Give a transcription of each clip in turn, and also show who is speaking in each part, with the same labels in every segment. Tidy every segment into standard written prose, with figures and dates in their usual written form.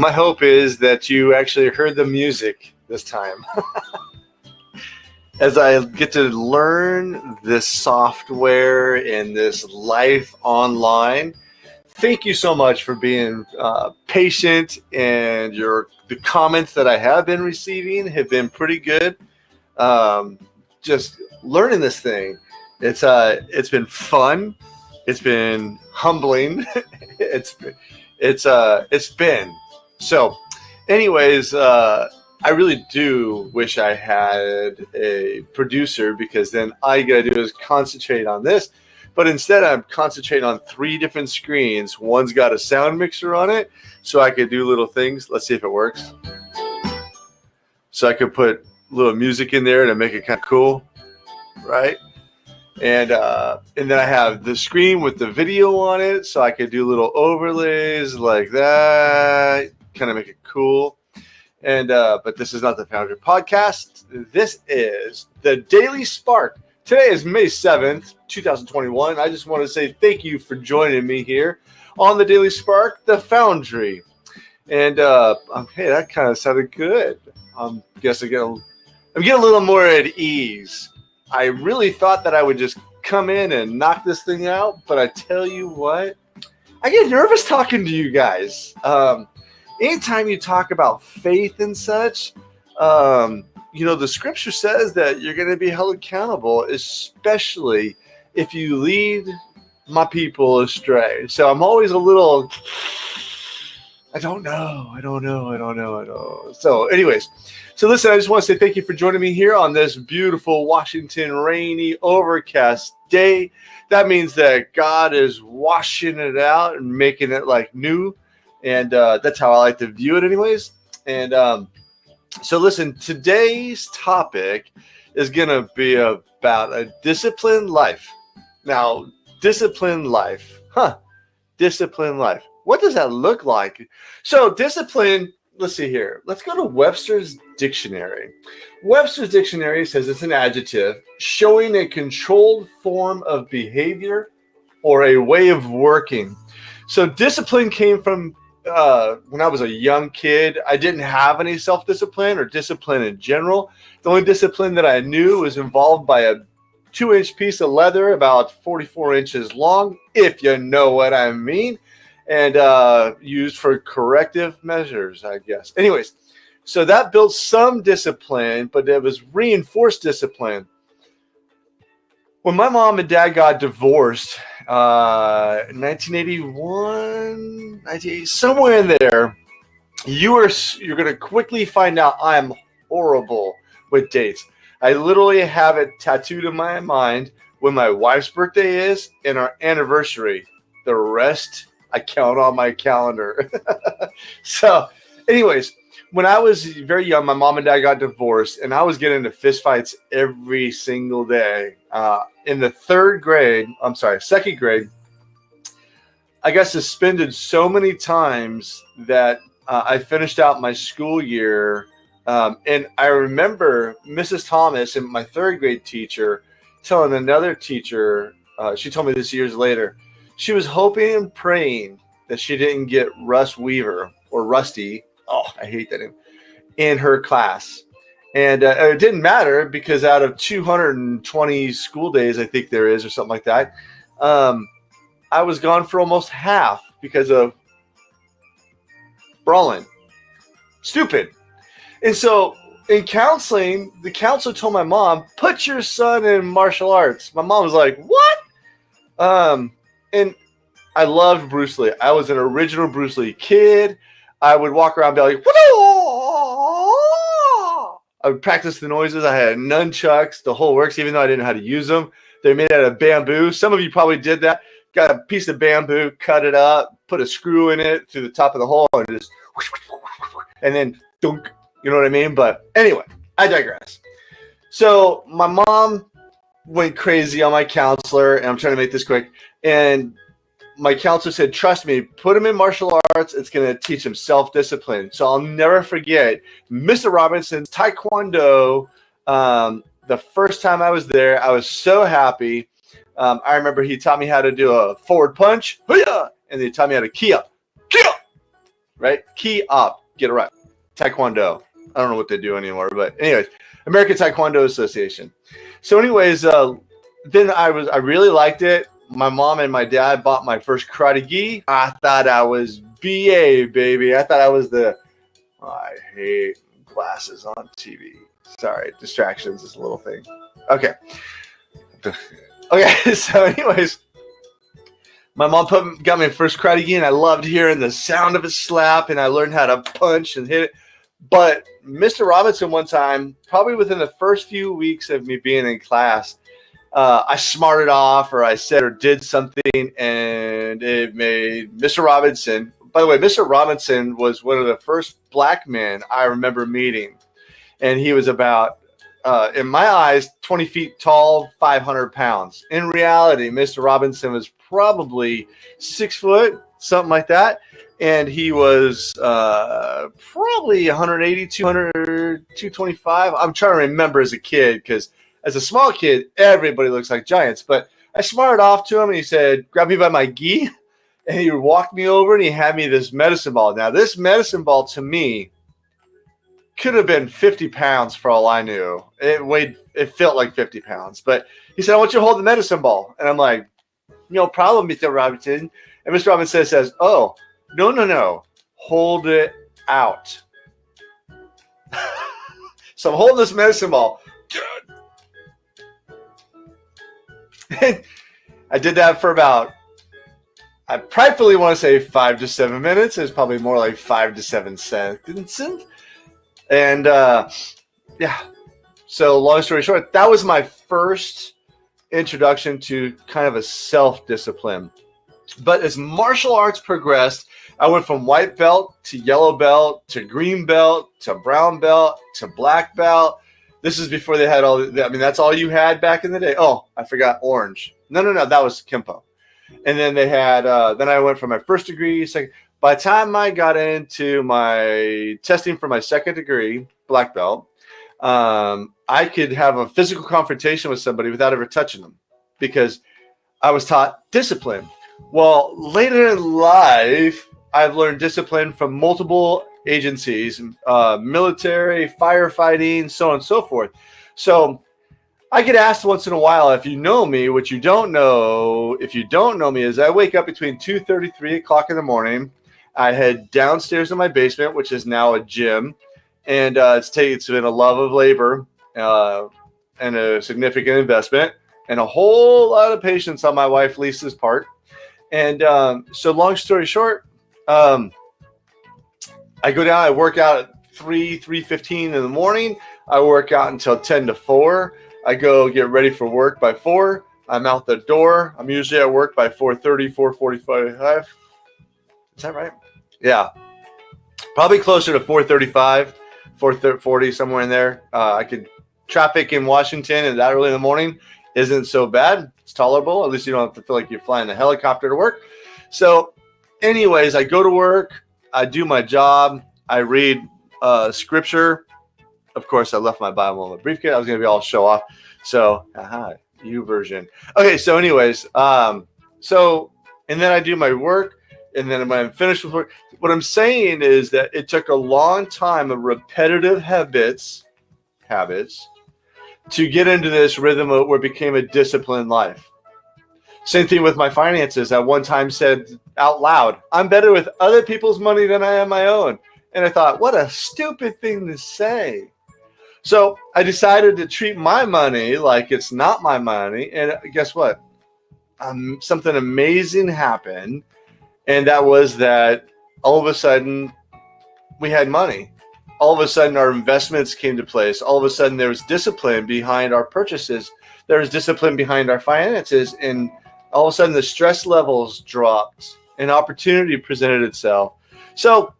Speaker 1: my hope is that you actually heard the music this time. As I get to learn this software and this life online, thank you so much for being patient, and the comments that I have been receiving have been pretty good. Just learning this thing, it's been fun, it's been humbling, it's been so. Anyways, I really do wish I had a producer, because then all you gotta do is concentrate on this. But instead, I'm concentrating on 3 different screens. One's got a sound mixer on it, so I could do little things. Let's see if it works. So I could put little music in there to make it kind of cool, right? And then I have the screen with the video on it, so I could do little overlays like that, kind of make it cool. And but this is not the Foundry Podcast. This is the Daily Spark. Today is May 7th, 2021. I just want to say thank you for joining me here on the Daily Spark, the Foundry. And hey, that kind of sounded good. I'm getting a little more at ease. I really thought that I would just come in and knock this thing out, but I tell you what, I get nervous talking to you guys. Anytime you talk about faith and such, the scripture says that you're going to be held accountable, especially if you lead my people astray. So I'm always a little, I don't know. So anyways, so listen, I just want to say thank you for joining me here on this beautiful Washington rainy overcast day. That means that God is washing it out and making it like new. And that's how I like to view it anyways. And so listen, today's topic is going to be about a disciplined life. Now, disciplined life. Disciplined life. What does that look like? So discipline, let's see here. Let's go to Webster's Dictionary. Webster's Dictionary says it's an adjective showing a controlled form of behavior or a way of working. So discipline came from when I was a young kid. I didn't have any self-discipline or discipline in general. The only discipline that I knew was involved by a 2-inch piece of leather about 44 inches long, if you know what I mean, and used for corrective measures, I guess. Anyways, so that built some discipline, but it was reinforced discipline. When my mom and dad got divorced, 1981, somewhere in there, you're going to quickly find out I am horrible with dates. I literally have it tattooed in my mind when my wife's birthday is and our anniversary. The rest I count on my calendar. So, anyways, when I was very young, my mom and dad got divorced, and I was getting into fistfights every single day. In the second grade, I got suspended so many times that I finished out my school year. And I remember Mrs. Thomas and my 3rd grade teacher telling another teacher, she told me this years later, she was hoping and praying that she didn't get Russ Weaver or Rusty. Oh, I hate that name, in her class. And it didn't matter, because out of 220 school days, I think there is, or something like that, I was gone for almost half because of brawling. Stupid. And so in counseling, the counselor told my mom, put your son in martial arts. My mom was like, what? And I loved Bruce Lee. I was an original Bruce Lee kid. I would walk around and be like, I would practice the noises. I had nunchucks, the whole works, even though I didn't know how to use them. They're made out of bamboo. Some of you probably did that. Got a piece of bamboo, cut it up, put a screw in it through the top of the hole, and just, and then dunk. You know what I mean? But anyway, I digress. So my mom went crazy on my counselor, and I'm trying to make this quick. And my counselor said, trust me, put him in martial arts. It's going to teach him self-discipline. So I'll never forget Mr. Robinson's Taekwondo. The first time I was there, I was so happy. I remember he taught me how to do a forward punch, and he taught me how to key up. right? Ki Up, get it right. Taekwondo. I don't know what they do anymore, but anyways, American Taekwondo Association. So anyways, then I really liked it. My mom and my dad bought my first karate gi. I thought I was BA, baby. I thought I was I hate glasses on TV. Sorry, distractions is a little thing. Okay. Okay, so anyways, my mom got me first karate gi, and I loved hearing the sound of it slap, and I learned how to punch and hit it. But Mr. Robinson one time, probably within the first few weeks of me being in class, I smarted off, or I said or did something, and it made Mr. Robinson. By the way, Mr. Robinson was one of the first black men I remember meeting, and he was about, in my eyes, 20 feet tall, 500 pounds. In reality, Mr. Robinson was probably 6 foot, something like that. And he was probably 180, 200, 225. I'm trying to remember as a kid, because as a small kid, everybody looks like giants. But I smarted off to him, and he said, grab me by my gi. And he walked me over, and he had me this medicine ball. Now, this medicine ball to me could have been 50 pounds for all I knew. It felt like 50 pounds. But he said, I want you to hold the medicine ball. And I'm like, no problem, Mr. Robinson. And Mr. Robinson says, oh, no. Hold it out. So I'm holding this medicine ball. And I did that for about, I pridefully want to say 5 to 7 minutes. It's probably more like 5 to 7 seconds. And yeah, so long story short, that was my first introduction to kind of a self-discipline. But as martial arts progressed, I went from white belt to yellow belt to green belt to brown belt to black belt. This is before they had that's all you had back in the day. Oh, I forgot orange. No, that was Kempo. And then they had, then I went from my first degree, second. By the time I got into my testing for my second degree, black belt, I could have a physical confrontation with somebody without ever touching them, because I was taught discipline. Well, later in life, I've learned discipline from multiple agencies, military, firefighting, so on and so forth. So I get asked once in a while, if you know me. What you don't know, if you don't know me, is I wake up between 2:30, 3 o'clock in the morning. I head downstairs in my basement, which is now a gym. And it's been a love of labor and a significant investment and a whole lot of patience on my wife Lisa's part. And so long story short, I go down, I work out at 3:15 in the morning. I work out until 10 to 4. I go get ready for work by 4. I'm out the door. I'm usually at work by 4:30, 4:45. Is that right? Yeah. Probably closer to 4:35, 4:40, somewhere in there. Traffic in Washington and that early in the morning isn't so bad. It's tolerable. At least you don't have to feel like you're flying a helicopter to work. So anyways, I go to work. I do my job. I read scripture. Of course, I left my Bible in my briefcase. I was going to be all show off. So, you version. Okay, so anyways, and then I do my work. And then when I'm finished with work, what I'm saying is that it took a long time of repetitive habits to get into this rhythm of where it became a disciplined life. Same thing with my finances. I one time said out loud, I'm better with other people's money than I am my own. And I thought, what a stupid thing to say. So I decided to treat my money like it's not my money. And guess what? Something amazing happened. And that was that all of a sudden we had money. All of a sudden our investments came to place. All of a sudden there was discipline behind our purchases. There was discipline behind our finances. And all of a sudden the stress levels dropped and opportunity presented itself. So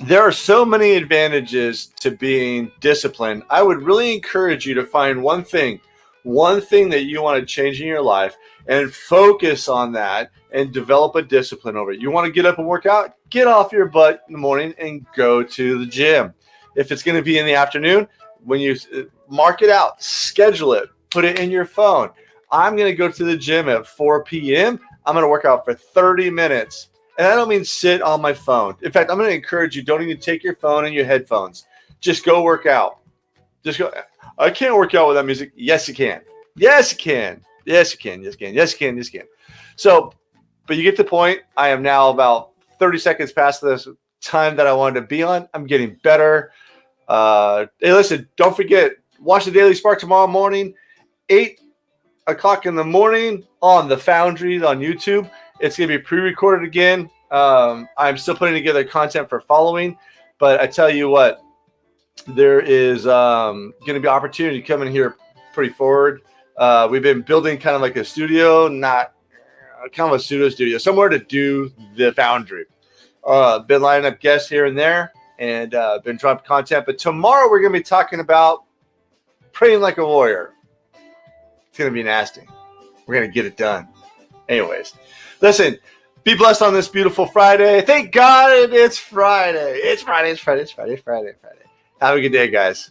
Speaker 1: there are so many advantages to being disciplined. I would really encourage you to find one thing that you want to change in your life and focus on that and develop a discipline over it. You want to get up and work out? Get off your butt in the morning and go to the gym. If it's going to be in the afternoon, when you mark it out, schedule it, put it in your phone. I'm going to go to the gym at 4 p.m. I'm going to work out for 30 minutes. And I don't mean sit on my phone. In fact, I'm going to encourage you, don't even take your phone and your headphones. Just go work out. Just go. I can't work out without music. Yes, you can. Yes, you can. Yes, you can. Yes, you can. Yes, you can. Yes, you can. So, but you get the point. I am now about 30 seconds past this time that I wanted to be on. I'm getting better. Hey, listen, don't forget, watch the Daily Spark tomorrow morning, 8 o'clock in the morning on the Foundry on YouTube. It's going to be pre-recorded again. I'm still putting together content for following, but I tell you what, there is going to be opportunity coming here pretty forward. We've been building kind of like a studio, not kind of a pseudo studio, somewhere to do the Foundry. Been lining up guests here and there, and been dropping content. But tomorrow we're going to be talking about praying like a warrior. It's going to be nasty. We're going to get it done. Anyways, listen, be blessed on this beautiful Friday. Thank God it's Friday. It's Friday. It's Friday. It's Friday. It's Friday. It's Friday. Have a good day, guys.